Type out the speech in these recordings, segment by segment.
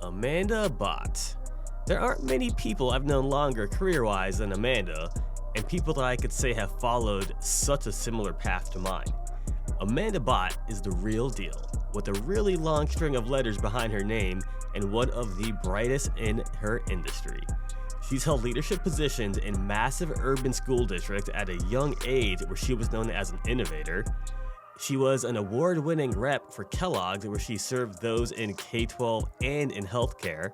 Amanda Abot. There aren't many people I've known longer career-wise than Amanda, and people that I could say have followed such a similar path to mine. Amanda Abot is the real deal, with a really long string of letters behind her name and one of the brightest in her industry. She's held leadership positions in massive urban school districts at a young age where she was known as an innovator. She was an award-winning rep for Kellogg where she served those in K12 and in healthcare.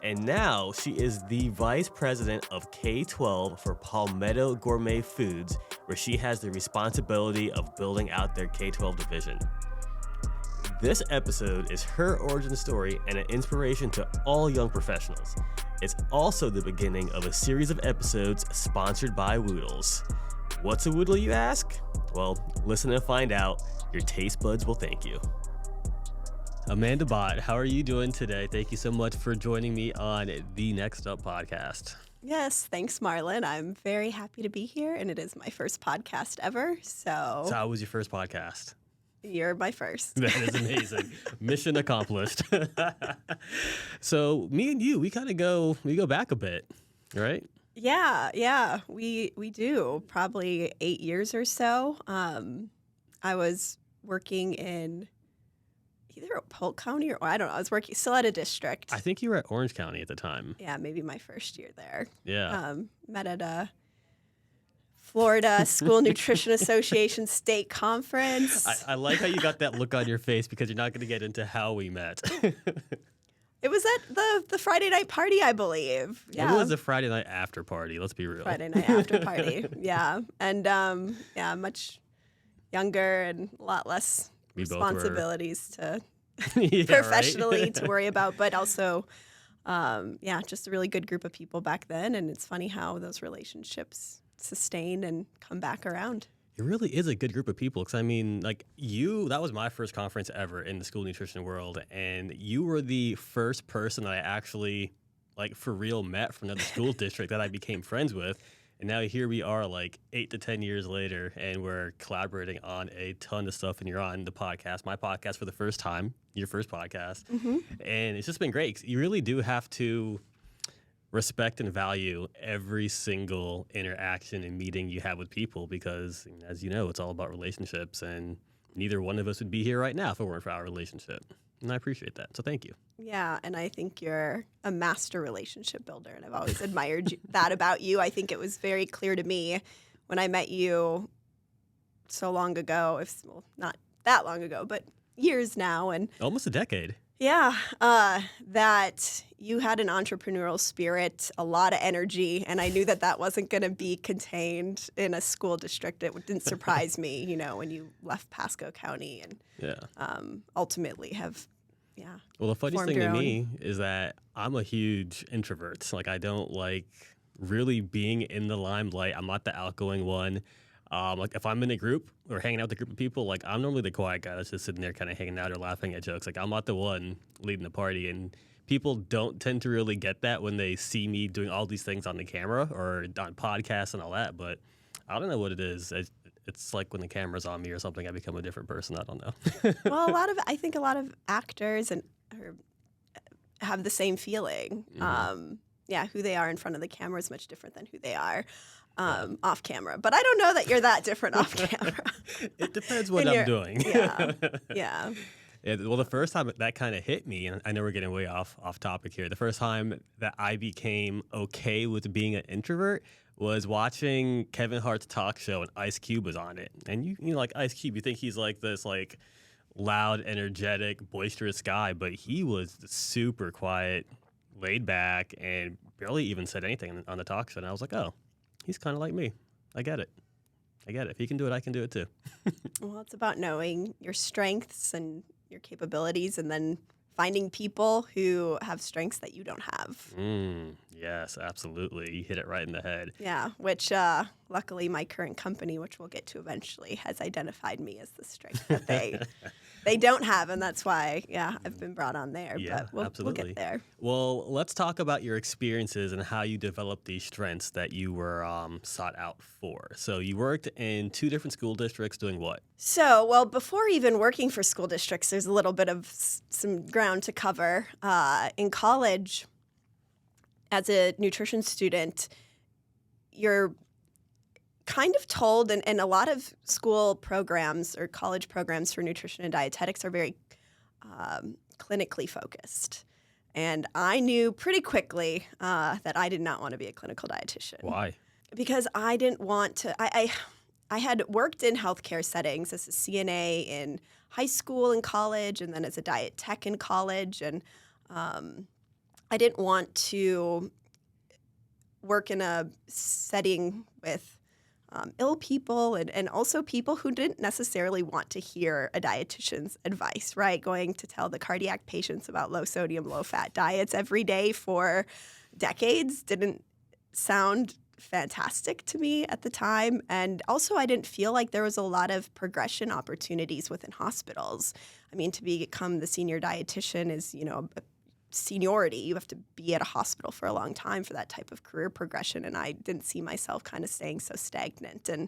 And now she is the Vice President of K12 for Palmetto Gourmet Foods, where she has the responsibility of building out their K12 division. This episode is her origin story and an inspiration to all young professionals. It's also the beginning of a series of episodes sponsored by Woodles. What's a Woodle, you ask? Well, listen and find out. Your taste buds will thank you. Amanda Abot, how are you doing today? Thank you so much for joining me on the Next Up podcast. Yes, thanks, Marlon. I'm very happy to be here, and it is my first podcast ever. So how was your first podcast? You're my first. That is amazing. Mission accomplished. So me and you, we go back a bit, right? Yeah, we do. Probably 8 years or so. I was working in either Polk County or I don't know. I was working still at a district. I think you were at Orange County at the time. Yeah, maybe my first year there. Yeah. Met at a Florida School Nutrition Association state conference. I like how you got that look on your face because you're not going to get into how we met. It was at the Friday night party, I believe. Yeah. It was a Friday night after party. Let's be real. Friday night after party. Yeah. And much younger and a lot less responsibilities to professionally to worry about, but also, just a really good group of people back then. And it's funny how those relationships sustain and come back around. It really is a good group of people because, I mean, like that was my first conference ever in the school nutrition world, and you were the first person that I actually, like, for real met from another school district that I became friends with. And now here we are, like, 8 to 10 years later, and we're collaborating on a ton of stuff, and you're on the podcast, my podcast for the first time, your first podcast. Mm-hmm. And it's just been great. You really do have to respect and value every single interaction and meeting you have with people because, as you know, it's all about relationships, and neither one of us would be here right now if it weren't for our relationship. And I appreciate that. So thank you. Yeah, and I think you're a master relationship builder, and I've always admired that about you. I think it was very clear to me when I met you so long ago, not that long ago, but years now. And almost a decade. Yeah, that you had an entrepreneurial spirit, a lot of energy, and I knew that wasn't going to be contained in a school district. It didn't surprise me, when you left Pasco County and ultimately have, Well, the funniest thing to me is that I'm a huge introvert. Like, I don't like really being in the limelight. I'm not the outgoing one. Like, if I'm in a group or hanging out with a group of people, like, I'm normally the quiet guy that's just sitting there kind of hanging out or laughing at jokes. Like, I'm not the one leading the party. And people don't tend to really get that when they see me doing all these things on the camera or on podcasts and all that. But I don't know what it is. It's like when the camera's on me or something, I become a different person. I don't know. Well, I think a lot of actors have the same feeling. Mm-hmm. Who they are in front of the camera is much different than who they are off camera. But I don't know that you're that different off camera. It depends what I'm doing. Yeah. Well, the first time that kind of hit me, and I know we're getting way off topic here, the first time that I became okay with being an introvert was watching Kevin Hart's talk show, and Ice Cube was on it. And you like Ice Cube, you think he's like this like loud, energetic, boisterous guy, but he was super quiet, laid back, and barely even said anything on the talk show. And I was like, oh, he's kind of like me. I get it. If he can do it, I can do it too. Well, it's about knowing your strengths and your capabilities and then finding people who have strengths that you don't have. Yes, absolutely. You hit it right in the head. Yeah, which luckily my current company, which we'll get to eventually, has identified me as the strength that they don't have, and that's why, I've been brought on there. Yeah, but we'll absolutely. get there. Well, let's talk about your experiences and how you developed these strengths that you were sought out for. So you worked in 2 different school districts doing what? So, well, before even working for school districts, there's a little bit of some ground to cover. In college, as a nutrition student, you're kind of told, and a lot of school programs or college programs for nutrition and dietetics are very clinically focused. And I knew pretty quickly that I did not want to be a clinical dietitian. Why? Because I didn't want to. I had worked in healthcare settings as a CNA in high school and college, and then as a diet tech in college. And I didn't want to work in a setting with ill people and also people who didn't necessarily want to hear a dietitian's advice, right? Going to tell the cardiac patients about low sodium, low fat diets every day for decades didn't sound fantastic to me at the time. And also I didn't feel like there was a lot of progression opportunities within hospitals. I mean, to become the senior dietitian is, seniority. You have to be at a hospital for a long time for that type of career progression, and I didn't see myself kind of staying so stagnant. And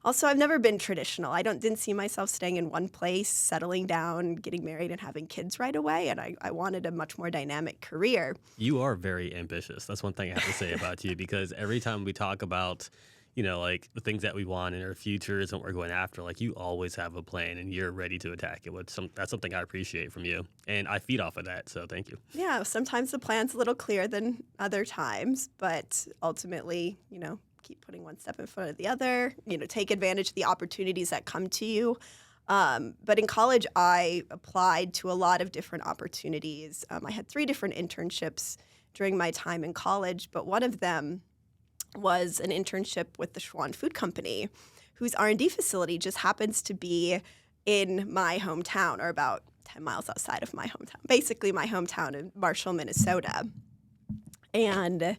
also, I've never been traditional. I didn't see myself staying in one place, settling down, getting married, and having kids right away, and I wanted a much more dynamic career. You are very ambitious. That's one thing I have to say about you, because every time we talk about like the things that we want in our futures and what we're going after, like you always have a plan and you're ready to attack it. That's something I appreciate from you. And I feed off of that, so thank you. Yeah, sometimes the plan's a little clearer than other times, but ultimately, keep putting one step in front of the other, take advantage of the opportunities that come to you. But in college, I applied to a lot of different opportunities. I had 3 different internships during my time in college, but one of them was an internship with the Schwan Food Company, whose R&D facility just happens to be in my hometown, or about 10 miles outside of my hometown, basically my hometown in Marshall, Minnesota. And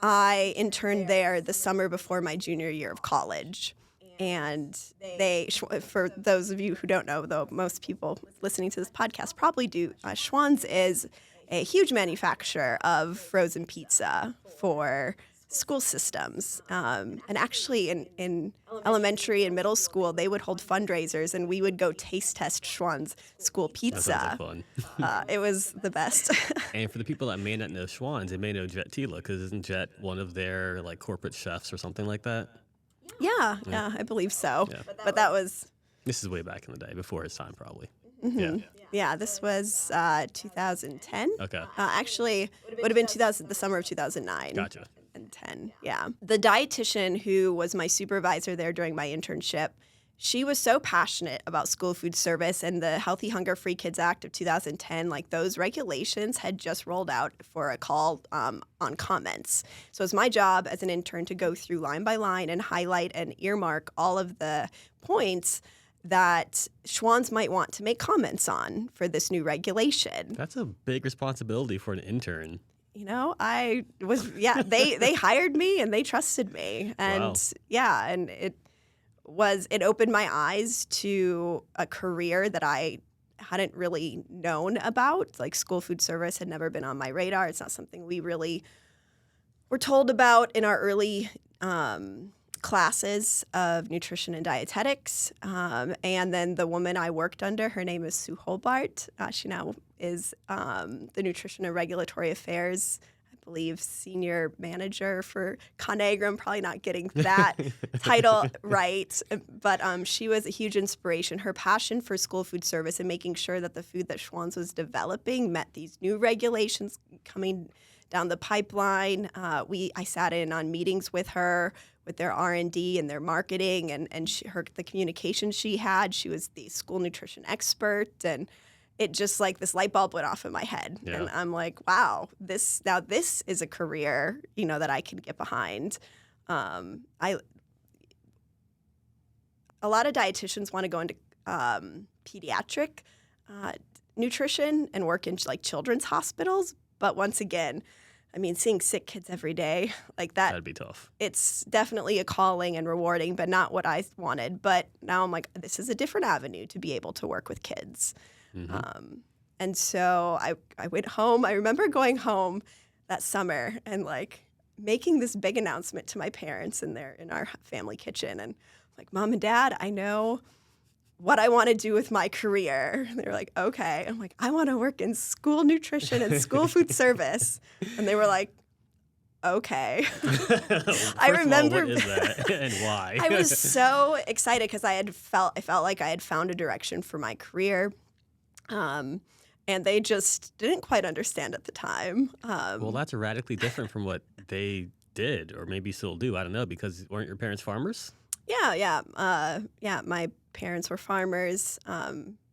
I interned there the summer before my junior year of college. And for those of you who don't know, though most people listening to this podcast probably do, Schwan's is a huge manufacturer of frozen pizza for school systems. And actually in elementary and middle school, they would hold fundraisers and we would go taste test Schwan's school pizza. That sounds like fun. It was the best. And for the people that may not know Schwan's, they may know Jet Tila, because isn't Jet one of their corporate chefs or something like that? Yeah, I believe so. Yeah. But that was... This is way back in the day, before his time probably. Mm-hmm. Yeah, this was 2010. Okay. Actually, would have been the summer of 2009. Gotcha. And 10, yeah. The dietitian who was my supervisor there during my internship, she was so passionate about school food service and the Healthy Hunger Free Kids Act of 2010. Like, those regulations had just rolled out for a call on comments. So it's my job as an intern to go through line by line and highlight and earmark all of the points that Schwan's might want to make comments on for this new regulation. That's a big responsibility for an intern. I was, they hired me and they trusted me. And wow. And it opened my eyes to a career that I hadn't really known about. Like, school food service had never been on my radar. It's not something we really were told about in our early classes of nutrition and dietetics. And then the woman I worked under, her name is Sue Holbart. She now is the Nutrition and Regulatory Affairs, I believe, senior manager for ConAgra. I'm probably not getting that title right, but she was a huge inspiration. Her passion for school food service and making sure that the food that Schwan's was developing met these new regulations coming down the pipeline. I sat in on meetings with her, with their R&D and their marketing, and the communication she had. She was the school nutrition expert, and it just, like, this light bulb went off in my head. Yeah. And I'm like, wow, this is a career, that I can get behind. A lot of dietitians want to go into pediatric nutrition and work in, like, children's hospitals. But once again, I mean, seeing sick kids every day, like that. That'd be tough. It's definitely a calling and rewarding, but not what I wanted. But now I'm like, this is a different avenue to be able to work with kids. Mm-hmm. And so I went home. I remember going home that summer and like making this big announcement to my parents in our family kitchen. And like, Mom and Dad, I know what I want to do with my career. And they were like, okay. I'm like, I want to work in school nutrition and school food service. And they were like, okay. I remember. What is that and why? I was so excited because I felt like I had found a direction for my career. And they just didn't quite understand at the time. Well, that's radically different from what they did, or maybe still do. I don't know, because weren't your parents farmers? Yeah. My parents were farmers.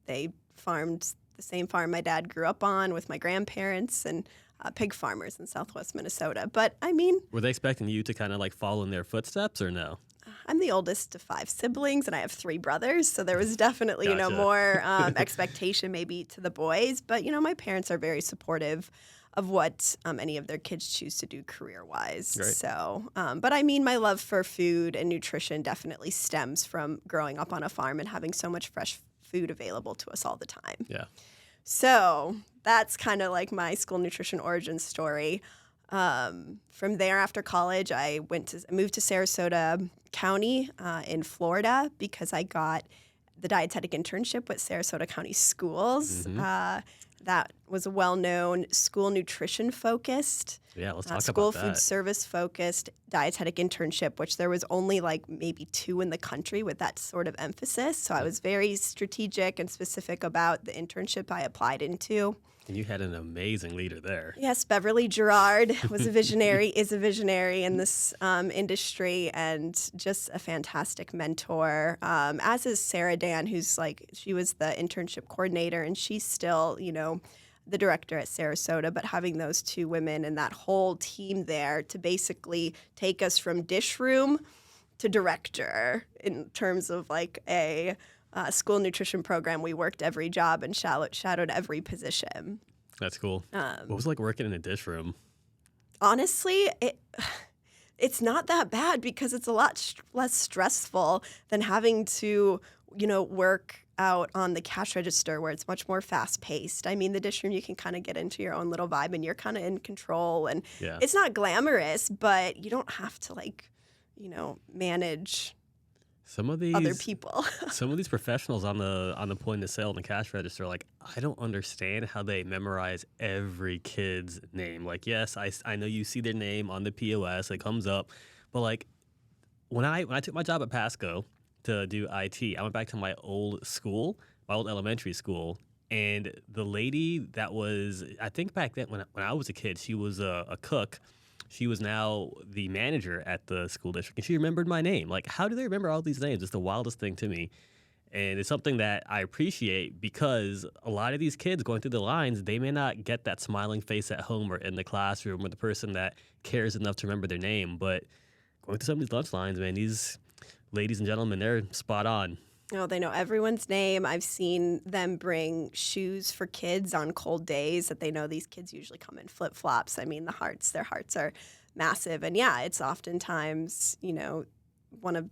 They farmed the same farm my dad grew up on with my grandparents, and pig farmers in Southwest Minnesota. But I mean, were they expecting you to kind of like follow in their footsteps, or no? I'm the oldest of 5 siblings, and I have 3 brothers. So there was definitely, Gotcha. More expectation maybe to the boys. But, my parents are very supportive of what any of their kids choose to do career-wise. Great. So, but I mean, my love for food and nutrition definitely stems from growing up on a farm and having so much fresh food available to us all the time. Yeah. So that's kind of like my school nutrition origin story. From there, after college, I moved to Sarasota County in Florida because I got the dietetic internship with Sarasota County Schools. Mm-hmm. That was a well-known school nutrition focused, Yeah, let's talk about school that. food service focused dietetic internship, which there was only like maybe 2 in the country with that sort of emphasis. So I was very strategic and specific about the internship I applied into. And you had an amazing leader there. Yes, Beverly Gerard was a visionary, is a visionary in this industry, and just a fantastic mentor, as is Sarah Dan, she was the internship coordinator, and she's still, the director at Sarasota. But having those 2 women and that whole team there to basically take us from dish room to director in terms of like a school nutrition program, we worked every job and shadowed every position. That's cool. What was it like working in a dish room? Honestly, it's not that bad because it's a lot less stressful than having to, work out on the cash register where it's much more fast-paced. I mean, the dish room, you can kind of get into your own little vibe and you're kind of in control. And It's not glamorous, but you don't have to, manage other people. Some of these professionals on the point of sale and the cash register, like, I don't understand how they memorize every kid's name. Like, yes, I know you see their name on the POS, it comes up, but like when I took my job at Pasco to do IT, I went back to my old school, my old elementary school, and the lady that was, I think back then when I was a kid, she was a cook. She was now the manager at the school district, and she remembered my name. Like, how do they remember all these names? It's the wildest thing to me. And it's something that I appreciate because a lot of these kids going through the lines, they may not get that smiling face at home or in the classroom or the person that cares enough to remember their name. But going through some of these lunch lines, man, these ladies and gentlemen, they're spot on. Oh, they know everyone's name. I've seen them bring shoes for kids on cold days that they know these kids usually come in flip-flops. I mean, their hearts are massive. And yeah, it's oftentimes, one of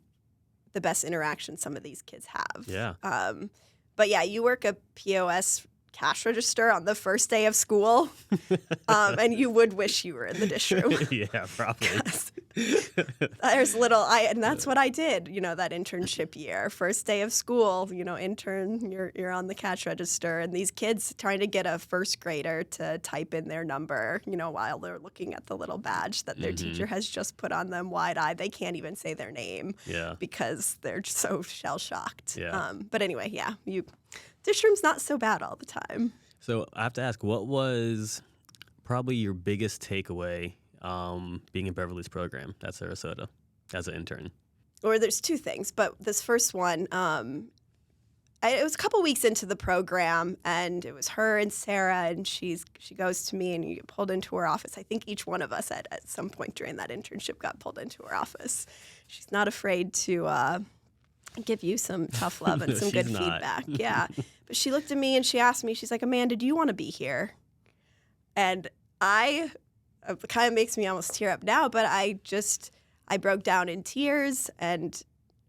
the best interactions some of these kids have. Yeah. But yeah, you work a POS cash register on the first day of school, and you would wish you were in the dish room. Yeah, probably. And that's what I did, that internship year. First day of school, intern, you're on the cash register, and these kids trying to get a first grader to type in their number, while they're looking at the little badge that their teacher has just put on them wide-eyed. They can't even say their name because they're so shell-shocked. Yeah. But anyway, dish room's not so bad all the time. So I have to ask, what was probably your biggest takeaway being in Beverly's program at Sarasota as an intern? Or there's 2 things, but this first one, it was a couple weeks into the program, and it was her and Sarah, and she goes to me and you get pulled into her office. I think each one of us at some point during that internship got pulled into her office. She's not afraid to give you some tough love and some good feedback. Yeah. But she looked at me and she asked me, she's like, Amanda, do you want to be here? And I it kind of makes me almost tear up now, but I broke down in tears, and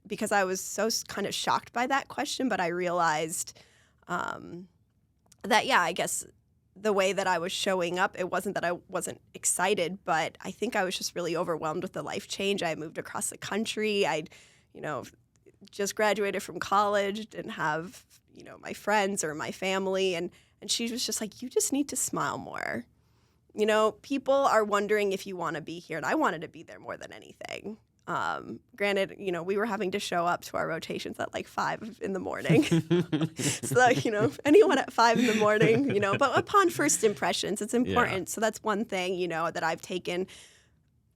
because I was so kind of shocked by that question, but I realized that, yeah, I guess the way that I was showing up, it wasn't that I wasn't excited, but I think I was just really overwhelmed with the life change. I moved across the country. I'd, just graduated from college, didn't have, my friends or my family. And she was just like, you just need to smile more. People are wondering if you want to be here. And I wanted to be there more than anything. Granted, we were having to show up to our rotations at like 5 in the morning. So, anyone at 5 in the morning, but upon first impressions, it's important. Yeah. So that's one thing, that I've taken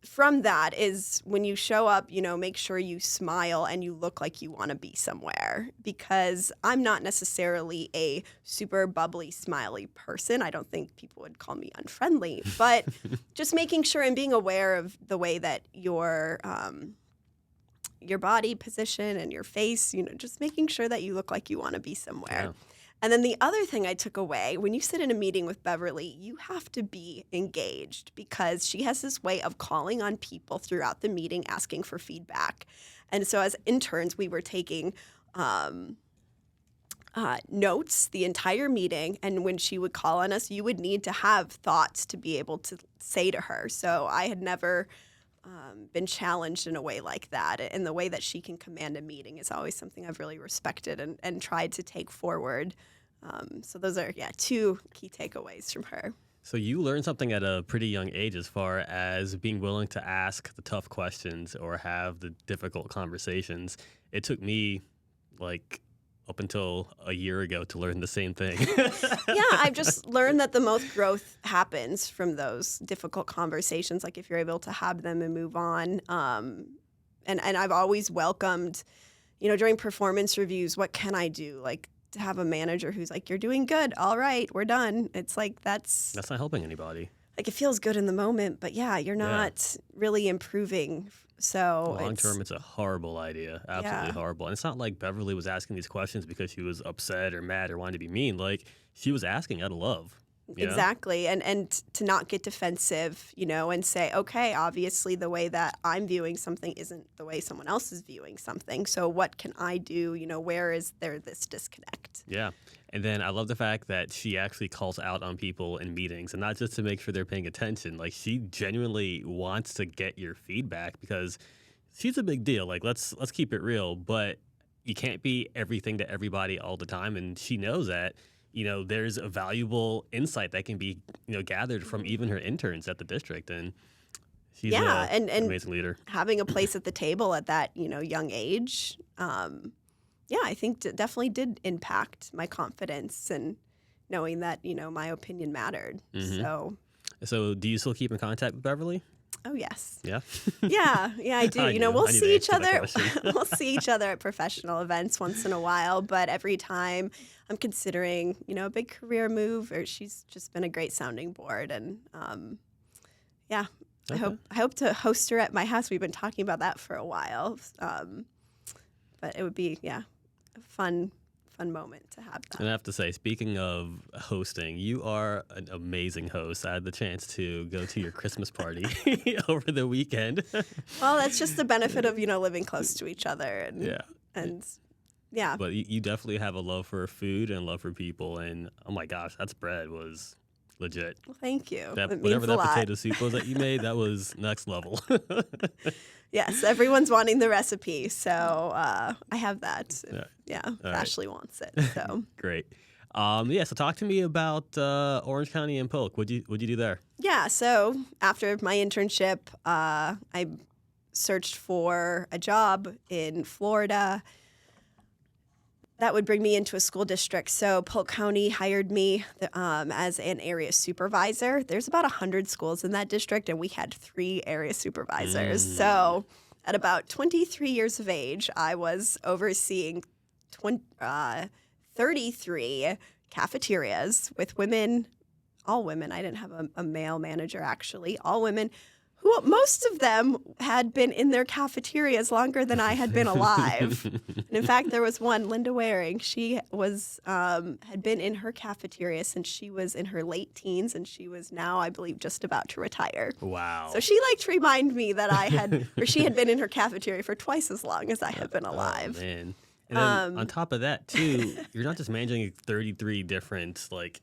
from that is when you show up, make sure you smile and you look like you want to be somewhere, because I'm not necessarily a super bubbly, smiley person. I don't think people would call me unfriendly, but just making sure and being aware of the way that your body position and your face, just making sure that you look like you want to be somewhere. Yeah. And then the other thing I took away, when you sit in a meeting with Beverly, you have to be engaged, because she has this way of calling on people throughout the meeting, asking for feedback. And so as interns, we were taking notes the entire meeting. And when she would call on us, you would need to have thoughts to be able to say to her. So I had never been challenged in a way like that. And the way that she can command a meeting is always something I've really respected and tried to take forward. So those are, 2 key takeaways from her. So you learned something at a pretty young age as far as being willing to ask the tough questions or have the difficult conversations. It took me up until a year ago to learn the same thing. Yeah, I've just learned that the most growth happens from those difficult conversations, like if you're able to have them and move on. And I've always welcomed, during performance reviews, what can I do? Like to have a manager who's like, you're doing good. All right, we're done. It's like that's not helping anybody. Like it feels good in the moment, but you're not really improving. So long term, it's a horrible idea. Absolutely horrible. And it's not like Beverly was asking these questions because she was upset or mad or wanted to be mean. Like she was asking out of love. Exactly. And to not get defensive, and say, okay, obviously the way that I'm viewing something isn't the way someone else is viewing something. So what can I do? Where is there this disconnect? Yeah. And then I love the fact that she actually calls out on people in meetings, and not just to make sure they're paying attention. Like she genuinely wants to get your feedback, because she's a big deal. Like let's keep it real, but you can't be everything to everybody all the time. And she knows that. There's a valuable insight that can be, gathered from even her interns at the district. And she's an amazing leader. Having a place at the table at that, young age, I think definitely did impact my confidence and knowing that, my opinion mattered. Mm-hmm. So do you still keep in contact with Beverly? Oh, yes. Yeah? Yeah, I do. We'll see each other. We'll see each other at professional events once in a while. But every time I'm considering, a big career move, or she's just been a great sounding board. And okay. I hope to host her at my house. We've been talking about that for a while. But it would be, a fun moment to have that. And I have to say, speaking of hosting, you are an amazing host. I had the chance to go to your Christmas party over the weekend. Well, that's just the benefit of, living close to each other. And But you definitely have a love for food and love for people. And oh my gosh, that spread was legit. Well, thank you. Whatever that potato soup was that you made, that was next level. Yes, everyone's wanting the recipe, so I have that. Ashley wants it. So great. So talk to me about Orange County and Polk. What'd you do there? Yeah, so after my internship, I searched for a job in Florida that would bring me into a school district. So Polk County hired me as an area supervisor. There's about 100 schools in that district, and we had 3 area supervisors. So at about 23 years of age, I was overseeing 33 cafeterias with women, all women. I didn't have a male manager, actually, all women who most of them had been in their cafeterias longer than I had been alive. And in fact, there was one, Linda Waring. She was had been in her cafeteria since she was in her late teens, and she was now, I believe, just about to retire. Wow. So she liked to remind me that I had, or she had been in her cafeteria for twice as long as I had been alive. Oh, man. And then on top of that, too, you're not just managing 33 different, like,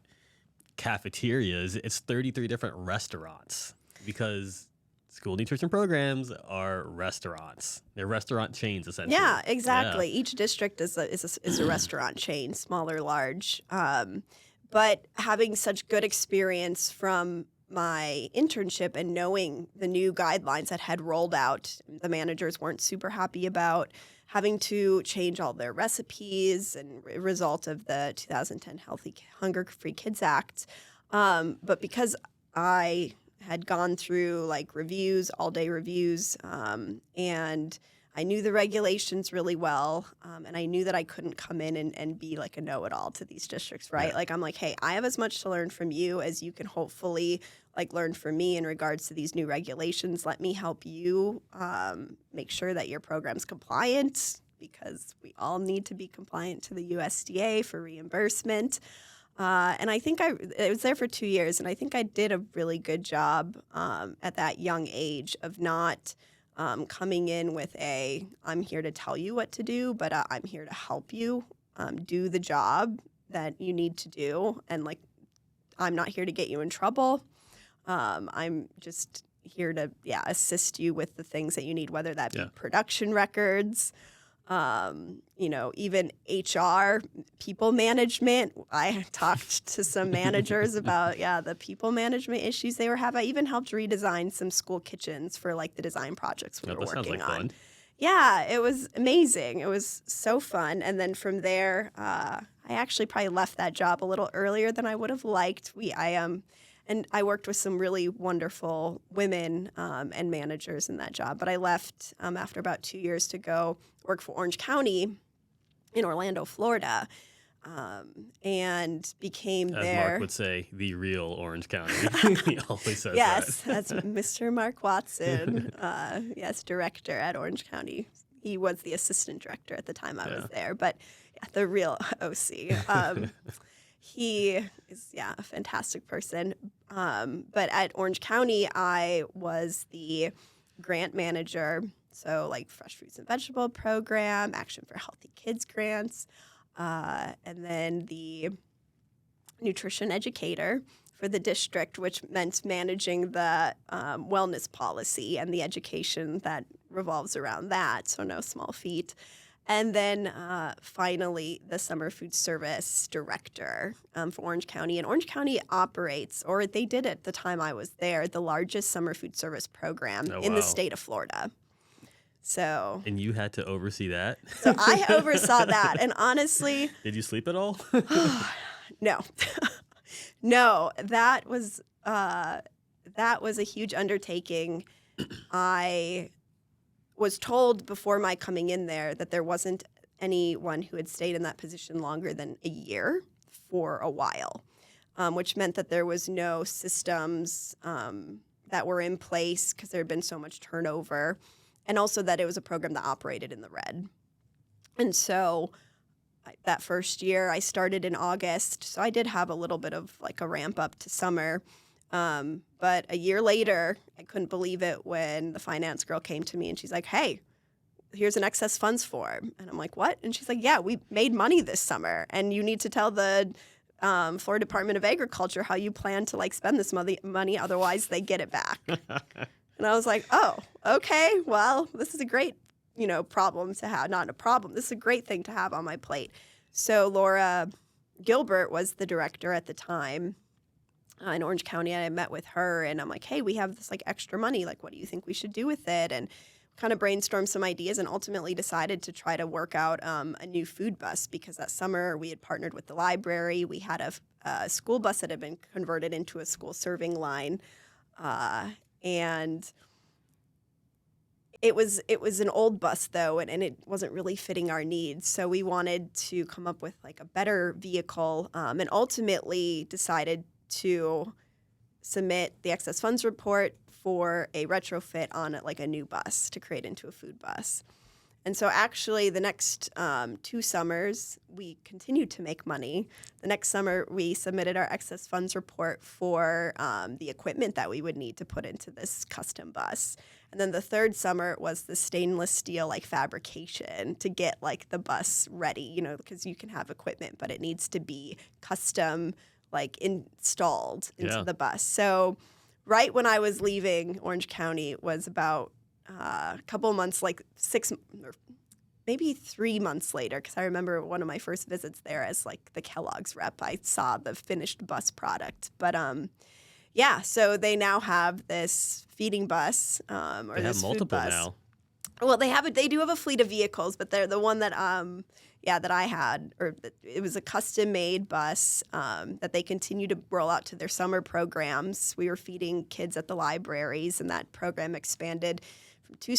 cafeterias. It's 33 different restaurants because school nutrition programs are restaurants. They're restaurant chains, essentially. Yeah, exactly. Yeah. Each district is a restaurant chain, small or large. But having such good experience from my internship and knowing the new guidelines that had rolled out, the managers weren't super happy about having to change all their recipes and result of the 2010 Healthy Hunger-Free Kids Act. But because I had gone through like reviews, all-day reviews, and I knew the regulations really well, and I knew that I couldn't come in and be like a know-it-all to these districts, right? Yeah. Like I'm like, hey, I have as much to learn from you as you can hopefully like learn from me in regards to these new regulations. Let me help you make sure that your program's compliant, because we all need to be compliant to the USDA for reimbursement. And I think I was there for 2 years, and I think I did a really good job at that young age of not coming in with I'm here to tell you what to do, but I'm here to help you do the job that you need to do. And like, I'm not here to get you in trouble. I'm just here to, assist you with the things that you need, whether that be production records, even HR, people management. I talked to some managers about, the people management issues they were having. I even helped redesign some school kitchens for like the design projects we were working on. Fun. Yeah, it was amazing. It was so fun. And then from there, I actually probably left that job a little earlier than I would have liked. And I worked with some really wonderful women and managers in that job. But I left after about 2 years to go work for Orange County in Orlando, Florida, and became As their... Mark would say, the real Orange County. He always says yes, that. that's Mr. Mark Watson, director at Orange County. He was the assistant director at the time I was there, but the real OC. He is, a fantastic person. But at Orange County, I was the grant manager. So like Fresh Fruits and Vegetable Program, Action for Healthy Kids grants, and then the nutrition educator for the district, which meant managing the wellness policy and the education that revolves around that. So no small feat. And then finally, the Summer Food Service Director for Orange County. And Orange County operates, or they did at the time I was there, the largest summer food service program in the state of Florida. So. And you had to oversee that? So I oversaw that. And honestly. Did you sleep at all? No. No, that was a huge undertaking. I was told before my coming in there that there wasn't anyone who had stayed in that position longer than a year for a while, which meant that there was no systems that were in place because there had been so much turnover, and also that it was a program that operated in the red. And so that first year, I started in August, so I did have a little bit of like a ramp up to summer. But a year later, I couldn't believe it when the finance girl came to me and she's like, hey, here's an excess funds form. And I'm like, what? And she's like, yeah, we made money this summer and you need to tell the Florida Department of Agriculture how you plan to like spend this money. Otherwise they get it back. And I was like, oh, okay, well, this is a great, problem to have. Not a problem. This is a great thing to have on my plate. So Laura Gilbert was the director at the time in Orange County. I met with her and I'm like, hey, we have this like extra money. Like, what do you think we should do with it? And kind of brainstormed some ideas and ultimately decided to try to work out a new food bus because that summer we had partnered with the library. We had a school bus that had been converted into a school serving line. And it was an old bus, though, and it wasn't really fitting our needs. So we wanted to come up with like a better vehicle and ultimately decided to submit the excess funds report for a retrofit on like a new bus to create into a food bus. And so actually the next 2 summers, we continued to make money. The next summer, we submitted our excess funds report for the equipment that we would need to put into this custom bus. And then the 3rd summer was the stainless steel like fabrication to get like the bus ready, you know, because you can have equipment, but it needs to be custom like installed into the bus. So right when I was leaving Orange County was about a couple months, like 6 or maybe 3 months later, because I remember one of my first visits there as like the Kellogg's rep, I saw the finished bus product. But yeah, so they now have this feeding bus or they this have multiple food bus. now. Well, they do have a fleet of vehicles, but they're the one that that I had, or it was a custom-made bus that they continue to roll out to their summer programs. We were feeding kids at the libraries, and that program expanded from 2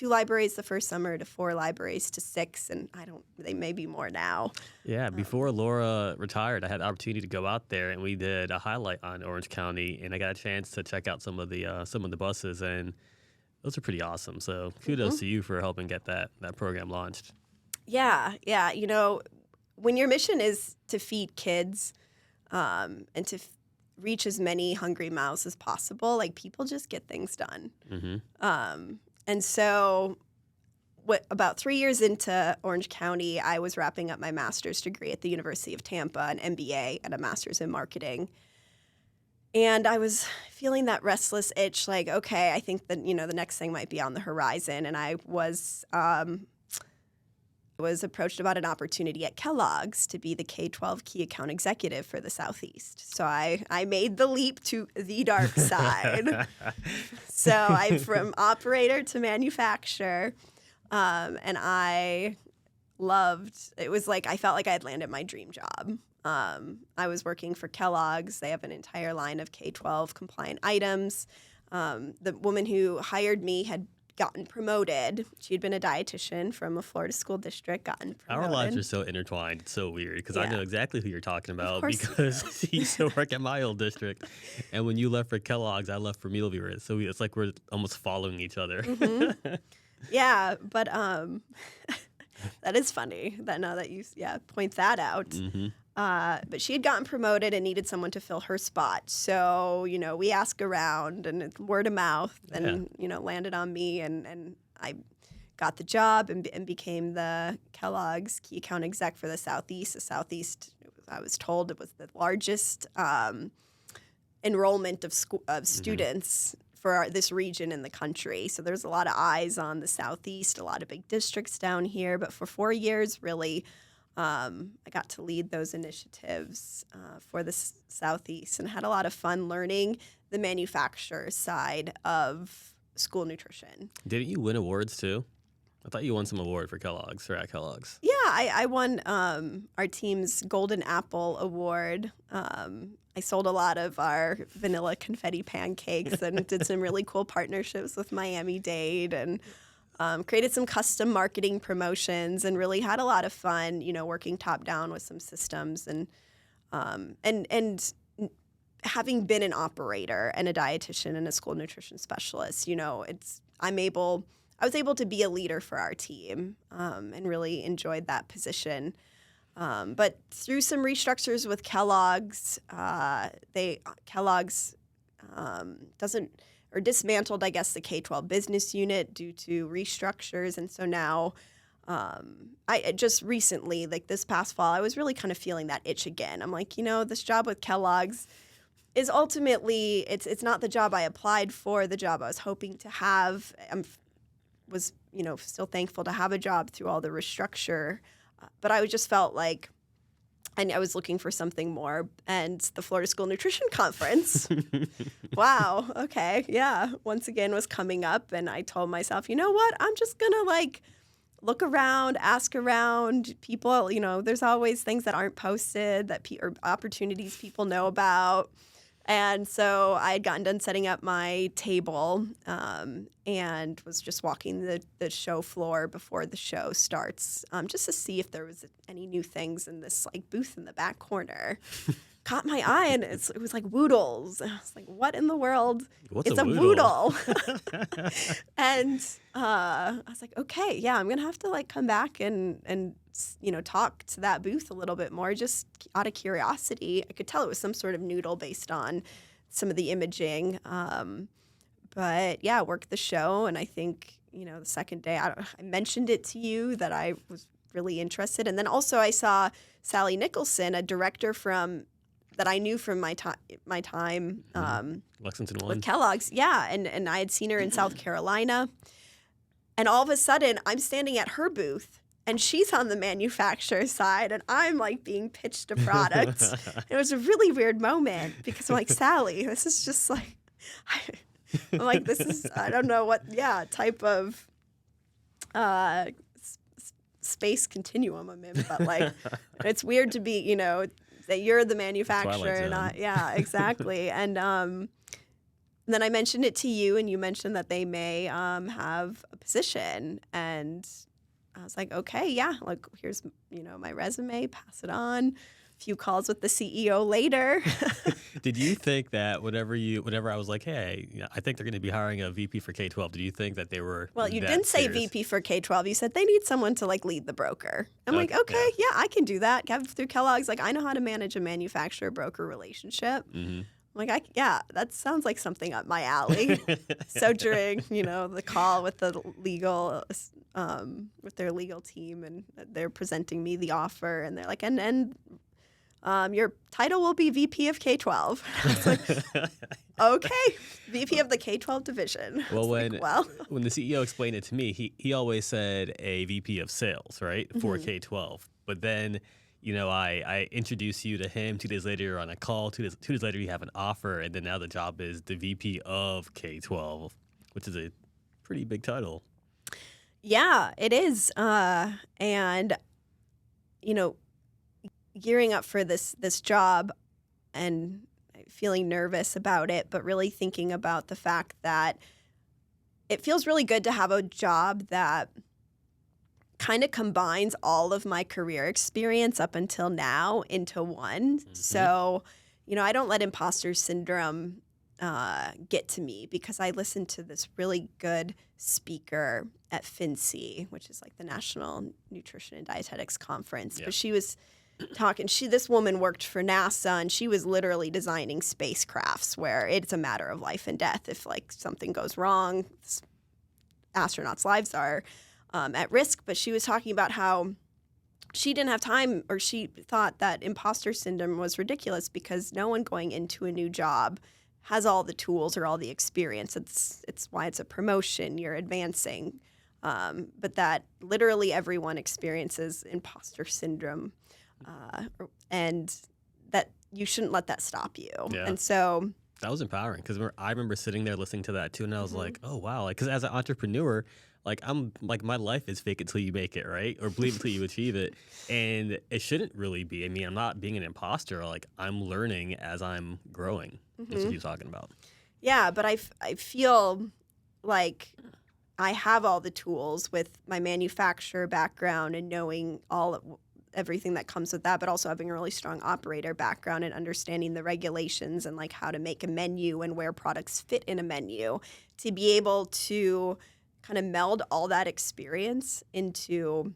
libraries the first summer to 4 libraries to 6, and they may be more now. Yeah, before Laura retired, I had the opportunity to go out there, and we did a highlight on Orange County, and I got a chance to check out some of the buses, and those are pretty awesome. So kudos to you for helping get that program launched. Yeah. You know, when your mission is to feed kids and to reach as many hungry mouths as possible, like people just get things done. Mm-hmm. And so about 3 years into Orange County, I was wrapping up my master's degree at the University of Tampa, an MBA and a master's in marketing. And I was feeling that restless itch, like, okay, I think that, you know, the next thing might be on the horizon. And I was approached about an opportunity at Kellogg's to be the K12 key account executive for the Southeast. So I made the leap to the dark side. So I'm from operator to manufacturer, and I it was like I felt like I had landed my dream job. I was working for Kellogg's. They have an entire line of K12 compliant items. The woman who hired me had gotten promoted. She had been a dietitian from a Florida school district, gotten promoted. Our lives are so intertwined. It's so weird because I know exactly who you're talking about because he used to work at my old district. And when you left for Kellogg's, I left for Mealviewer. So it's like we're almost following each other. Mm-hmm. Yeah, but that is funny that now that you point that out. Mm-hmm. But she had gotten promoted and needed someone to fill her spot. So, you know, we asked around and it's word of mouth and, you know, landed on me and I got the job and became the Kellogg's key account exec for the Southeast. The Southeast, I was told, it was the largest enrollment of students for this region in the country. So there's a lot of eyes on the Southeast, a lot of big districts down here. But for 4 years, really, I got to lead those initiatives for the Southeast and had a lot of fun learning the manufacturer side of school nutrition. Didn't you win awards too? I thought you won some award for Kellogg's or at Kellogg's. Yeah, I won our team's Golden Apple Award. I sold a lot of our vanilla confetti pancakes and did some really cool partnerships with Miami-Dade and created some custom marketing promotions and really had a lot of fun, you know, working top down with some systems and having been an operator and a dietitian and a school nutrition specialist, you know, I was able to be a leader for our team and really enjoyed that position. But through some restructures with Kellogg's, Kellogg's dismantled, I guess, the K12 business unit due to restructures. And so now I just recently, like this past fall, I was really kind of feeling that itch again. I'm like, you know, this job with Kellogg's is ultimately, it's not the job I applied for, the job I was hoping to have. Was, you know, still thankful to have a job through all the restructure. But I just felt like I was looking for something more. And the Florida School Nutrition Conference, wow, okay, yeah, once again was coming up. And I told myself, you know what, I'm just going to look around, ask around people. You know, there's always things that aren't posted or opportunities people know about. And so I had gotten done setting up my table and was just walking the show floor before the show starts just to see if there was any new things in this booth in the back corner. caught my eye, and it was like Woodles. And I was like, what in the world? What's it's a Woodle. And I was like, okay, yeah, I'm going to have to like come back and talk to that booth a little bit more just out of curiosity. I could tell it was some sort of noodle based on some of the imaging. But yeah, worked the show. And I think, the second day I mentioned it to you that I was really interested. And then also I saw Sally Nicholson, a director that I knew from my time Lexington with Kellogg's. Yeah, and I had seen her in South Carolina. And all of a sudden, I'm standing at her booth, and she's on the manufacturer side, and I'm like being pitched a product. It was a really weird moment because I'm like, Sally, this is just like, I'm like, this is, I don't know what, type of space continuum I'm in, but like, it's weird to be, that you're the manufacturer and exactly. And then I mentioned it to you, and you mentioned that they may have a position, and I was like, okay, yeah, like here's my resume, pass it on. A few calls with the CEO later. Did you think that whenever I was like, hey, I think they're going to be hiring a VP for K12, did you think that they were Well, you didn't say serious? VP for K12. You said they need someone to like lead the broker. I'm like, okay, yeah, I can do that. Through Kellogg's, like I know how to manage a manufacturer-broker relationship. Mm-hmm. I'm like, that sounds like something up my alley. So during, the call with the legal, with their legal team, and they're presenting me the offer, and they're like, and your title will be VP of K12. I was like, okay, VP of the K12 division. Well, when the CEO explained it to me, he always said a VP of sales, right, for K12. But then, I introduced you to him. 2 days later, you're on a call. 2 days later, you have an offer. And then now the job is the VP of K12, which is a pretty big title. Yeah, it is. And, gearing up for this job and feeling nervous about it, but really thinking about the fact that it feels really good to have a job that kind of combines all of my career experience up until now into one. Mm-hmm. So, I don't let imposter syndrome get to me, because I listened to this really good speaker at FNC, which is like the National Nutrition and Dietetics Conference. Yep. But she was talking, this woman worked for NASA, and she was literally designing spacecrafts where it's a matter of life and death. If like something goes wrong, astronauts' lives are at risk. But she was talking about how she didn't have time, or she thought that imposter syndrome was ridiculous because no one going into a new job has all the tools or all the experience. It's why it's a promotion, you're advancing. But that literally everyone experiences imposter syndrome. And that you shouldn't let that stop you. Yeah. And so that was empowering, because I remember sitting there listening to that too, and I was like, oh wow, because as an entrepreneur, like I'm like, my life is fake it till you make it, right? Or believe it till you achieve it, and it shouldn't really be. I mean, I'm not being an imposter. Like I'm learning as I'm growing. That's what you're talking about. Yeah, but I feel like I have all the tools with my manufacturer background and knowing everything that comes with that, but also having a really strong operator background and understanding the regulations and like how to make a menu and where products fit in a menu, to be able to kind of meld all that experience into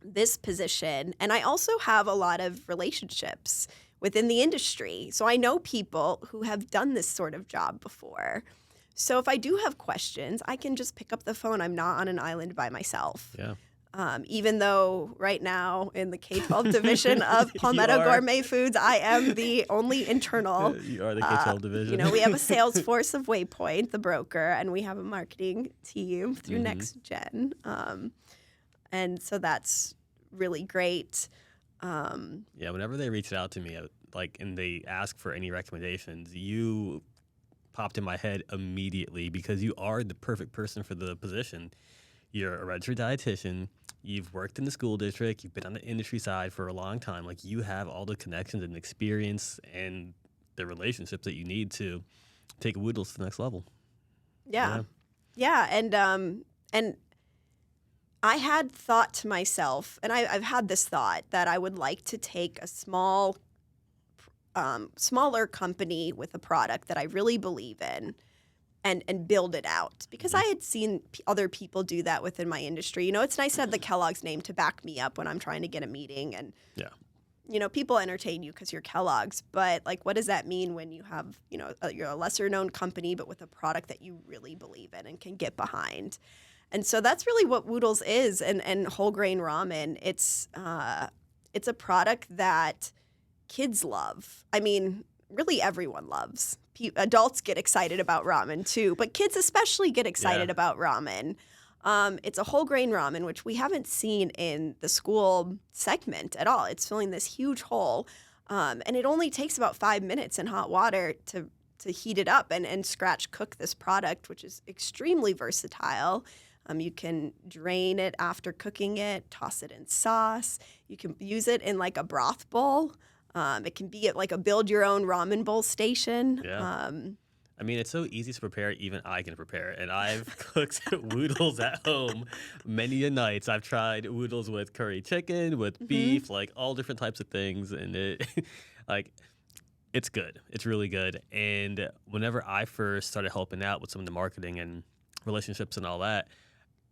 this position. And I also have a lot of relationships within the industry. So I know people who have done this sort of job before. So if I do have questions, I can just pick up the phone. I'm not on an island by myself. Yeah. Even though right now in the K12 division of Palmetto Gourmet Foods, I am the only internal. You are the K12 division. We have a sales force of Waypoint, the broker, and we have a marketing team through NxtGen. And so that's really great. Yeah, whenever they reached out to me, and they asked for any recommendations, you popped in my head immediately, because you are the perfect person for the position. You're a registered dietitian. You've worked in the school district. You've been on the industry side for a long time. Like, you have all the connections and experience and the relationships that you need to take Woodles to the next level. Yeah. And I had thought to myself, and I've had this thought, that I would like to take a small smaller company with a product that I really believe in and build it out. Because I had seen other people do that within my industry. You know, it's nice to have the Kellogg's name to back me up when I'm trying to get a meeting. And, you know, people entertain you because you're Kellogg's. But, like, what does that mean when you have, you know, you're a lesser-known company but with a product that you really believe in and can get behind? And so that's really what Woodles is, and whole grain ramen. It's a product that kids love. I mean, really everyone loves. Adults get excited about ramen too, but kids especially get excited about ramen. It's a whole grain ramen, which we haven't seen in the school segment at all. It's filling this huge hole, and it only takes about 5 minutes in hot water to heat it up and scratch cook this product, which is extremely versatile. You can drain it after cooking it, toss it in sauce. You can use it in like a broth bowl. It can be at like a build-your-own ramen bowl station. Yeah. I mean, it's so easy to prepare, even I can prepare. And I've cooked Woodles at home many a nights. I've tried Woodles with curry chicken, with beef, like all different types of things. And it, like, it's good. It's really good. And whenever I first started helping out with some of the marketing and relationships and all that,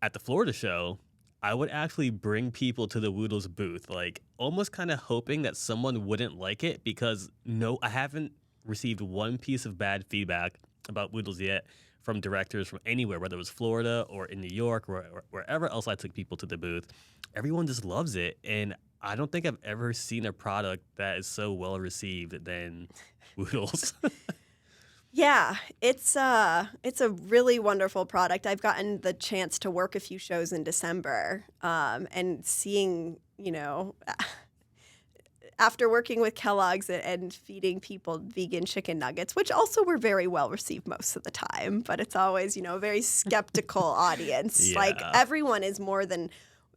at the Florida show, I would actually bring people to the Woodles booth, like almost kind of hoping that someone wouldn't like it because I haven't received one piece of bad feedback about Woodles yet from directors from anywhere, whether it was Florida or in New York or wherever else I took people to the booth. Everyone just loves it. And I don't think I've ever seen a product that is so well received than Woodles. Yeah, it's a really wonderful product. I've gotten the chance to work a few shows in December, and seeing, you know, after working with Kellogg's and feeding people vegan chicken nuggets, which also were very well received most of the time, but it's always, you know, a very skeptical audience. Like everyone is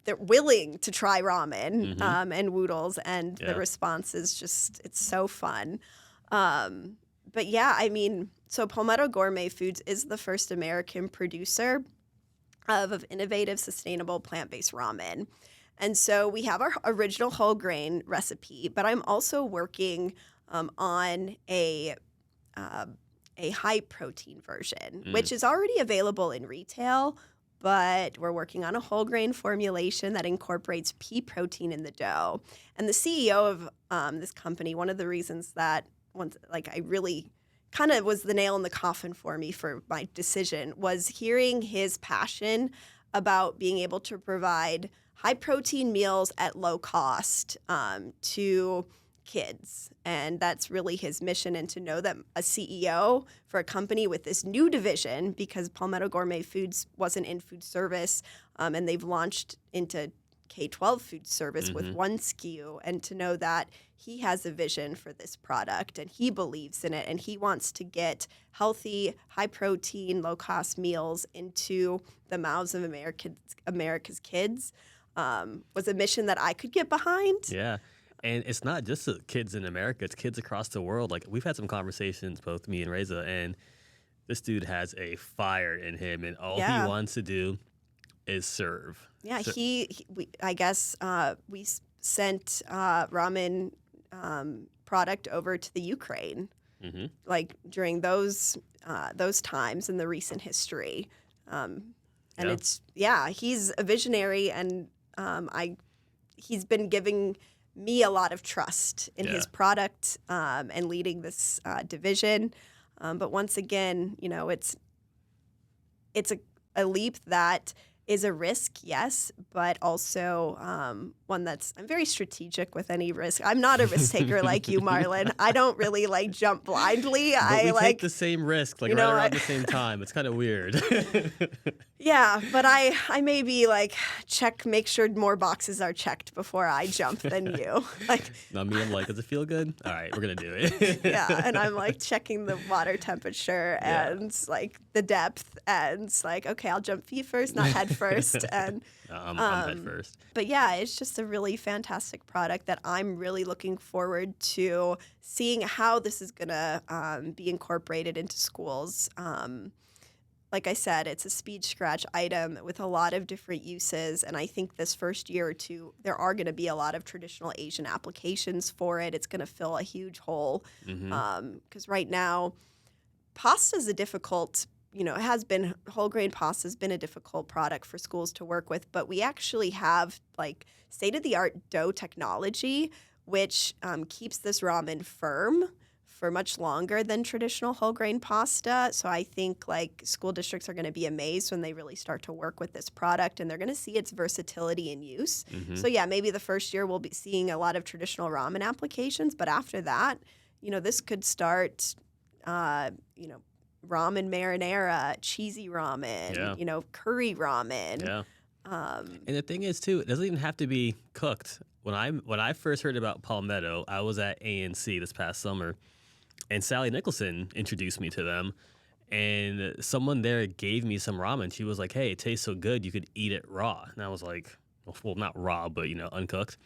they're willing to try ramen and Woodles, and the response is just, it's so fun. But yeah, I mean, so Palmetto Gourmet Foods is the first American producer of innovative, sustainable, plant-based ramen. And so we have our original whole grain recipe, but I'm also working on a high protein version, which is already available in retail, but we're working on a whole grain formulation that incorporates pea protein in the dough. And the CEO of this company, one of the reasons that I really kind of was the nail in the coffin for me for my decision was hearing his passion about being able to provide high protein meals at low cost to kids. And that's really his mission. And to know that a CEO for a company with this new division, because Palmetto Gourmet Foods wasn't in food service, and they've launched into K12 food service with one SKU, and to know that he has a vision for this product and he believes in it and he wants to get healthy, high protein, low cost meals into the mouths of America's kids was a mission that I could get behind. Yeah. And it's not just the kids in America, it's kids across the world. Like, we've had some conversations, both me and Reza, and this dude has a fire in him, and all he wants to do is serve. Yeah, I guess we sent ramen product over to the Ukraine, like during those times in the recent history, and he's a visionary, and he's been giving me a lot of trust in his product and leading this division. But once again, you know, it's a leap that is a risk, yes, but also one I'm very strategic with any risk. I'm not a risk taker like you, Marlon. I don't really jump blindly. But we take the same risk, right around the same time. It's kind of weird. Yeah, but I maybe make sure more boxes are checked before I jump than you. Not me, I'm does it feel good? All right, we're gonna do it. Yeah, and I'm checking the water temperature and the depth, and okay, I'll jump feet first, not head first. And I'm head first. But yeah, it's just a really fantastic product that I'm really looking forward to seeing how this is gonna be incorporated into schools. like I said, it's a speed scratch item with a lot of different uses. And I think this first year or two, there are going to be a lot of traditional Asian applications for it. It's going to fill a huge hole. Because right now, pasta is a difficult, it has been, whole grain pasta has been a difficult product for schools to work with. But we actually have like state-of-the-art dough technology, which keeps this ramen firm for much longer than traditional whole grain pasta. So I think like school districts are going to be amazed when they really start to work with this product, and they're going to see its versatility in use. So yeah, maybe the first year we'll be seeing a lot of traditional ramen applications, but after that, this could start, ramen marinara, cheesy ramen, curry ramen. Yeah. And the thing is too, it doesn't even have to be cooked. When I first heard about Palmetto, I was at ANC this past summer. And Sally Nicholson introduced me to them, and someone there gave me some ramen. She was like, hey, it tastes so good, you could eat it raw. And I was like, well, not raw, but, uncooked.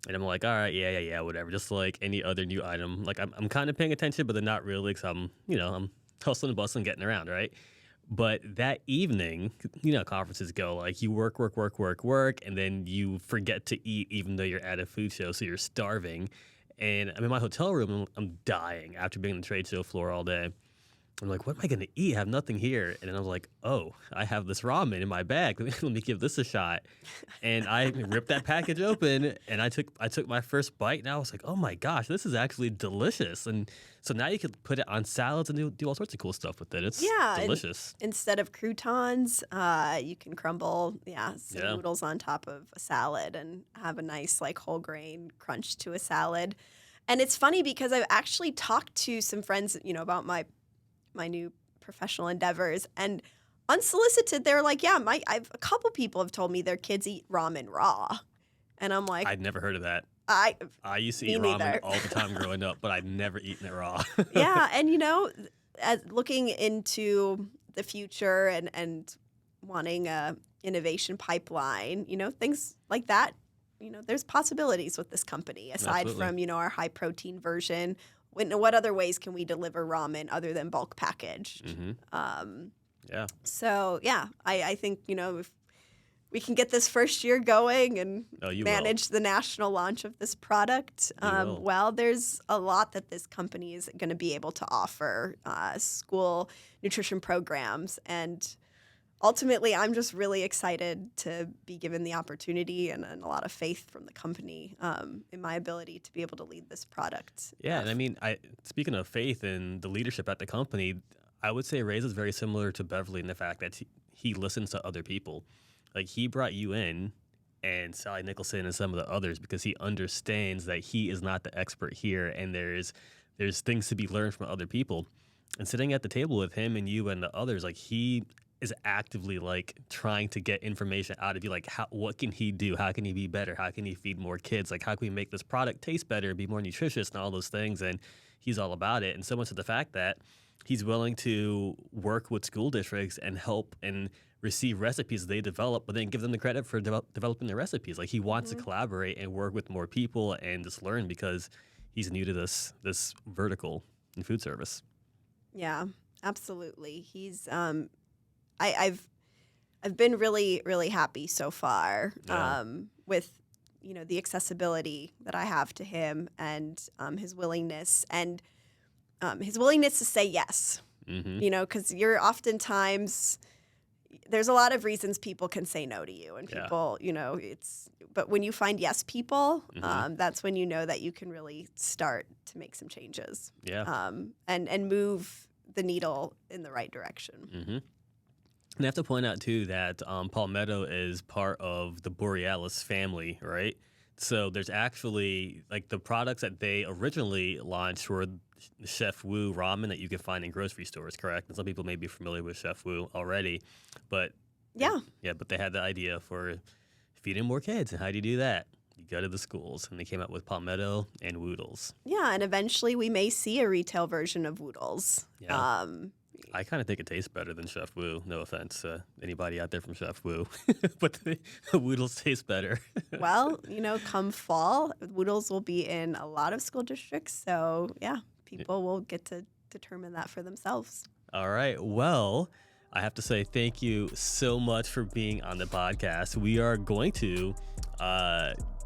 And I'm like, all right, yeah, whatever. Just like any other new item. Like, I'm kind of paying attention, but then not really, because I'm hustling and bustling, getting around, right? But that evening, conferences go, like, you work, and then you forget to eat even though you're at a food show, so you're starving. And I'm in my hotel room, and I'm dying after being on the trade show floor all day. I'm like, what am I going to eat? I have nothing here. And then I was like, oh, I have this ramen in my bag. Let me give this a shot. And I ripped that package open, and I took my first bite, and I was like, oh my gosh, this is actually delicious. And so now you can put it on salads and do all sorts of cool stuff with it. It's delicious. Instead of croutons, you can crumble some noodles on top of a salad and have a nice like whole grain crunch to a salad. And it's funny because I've actually talked to some friends, about my new professional endeavors, and unsolicited, they're like, a couple people have told me their kids eat ramen raw. And I'm like, I'd never heard of that. I used to eat ramen all the time growing up, but I'd never eaten it raw. Yeah, and as looking into the future and wanting a innovation pipeline, things like that, there's possibilities with this company aside from, our high protein version. What other ways can we deliver ramen other than bulk packaged? So, I think, if we can get this first year going and manage the national launch of this product, there's a lot that this company is going to be able to offer school nutrition programs. And ultimately, I'm just really excited to be given the opportunity and a lot of faith from the company in my ability to be able to lead this product. Yeah, and I mean, speaking of faith and the leadership at the company, I would say Ray's is very similar to Beverly in the fact that he listens to other people. Like, he brought you in and Sally Nicholson and some of the others because he understands that he is not the expert here, and there's things to be learned from other people. And sitting at the table with him and you and the others, like, he is actively like trying to get information out of you, like what can he do? How can he be better? How can he feed more kids? Like, how can we make this product taste better, be more nutritious, and all those things? And he's all about it. And so much to the fact that he's willing to work with school districts and help and receive recipes they develop, but then give them the credit for developing the recipes. Like, he wants to collaborate and work with more people and just learn because he's new to this vertical in food service. Yeah, absolutely. He's I've been really, really happy so far with the accessibility that I have to him, and his willingness to say yes. Because you're oftentimes, there's a lot of reasons people can say no to you, and people, but when you find yes people, that's when you know that you can really start to make some changes. And move the needle in the right direction. And I have to point out, too, that Palmetto is part of the Borealis family, right? So there's actually, like, the products that they originally launched were Chef Wu ramen that you can find in grocery stores, correct? And some people may be familiar with Chef Wu already. But but they had the idea for feeding more kids. And how do you do that? You go to the schools. And they came out with Palmetto and Woodles. Yeah, and eventually we may see a retail version of Woodles. Yeah. I kind of think it tastes better than Chef Wu. No offense to anybody out there from Chef Wu, but the Woodles taste better. Well, come fall, Woodles will be in a lot of school districts. So, people will get to determine that for themselves. All right. Well, I have to say thank you so much for being on the podcast. We are going to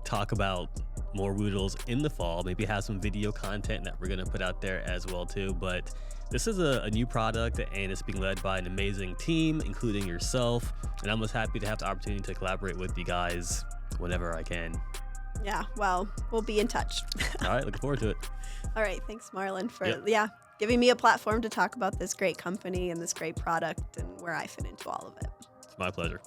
talk about more Woodles in the fall, maybe have some video content that we're going to put out there as well too. But this is a new product and it's being led by an amazing team, including yourself. And I'm most happy to have the opportunity to collaborate with you guys whenever I can. Yeah, well, we'll be in touch. All right, looking forward to it. All right, thanks, Marlon, for giving me a platform to talk about this great company and this great product and where I fit into all of it. It's my pleasure.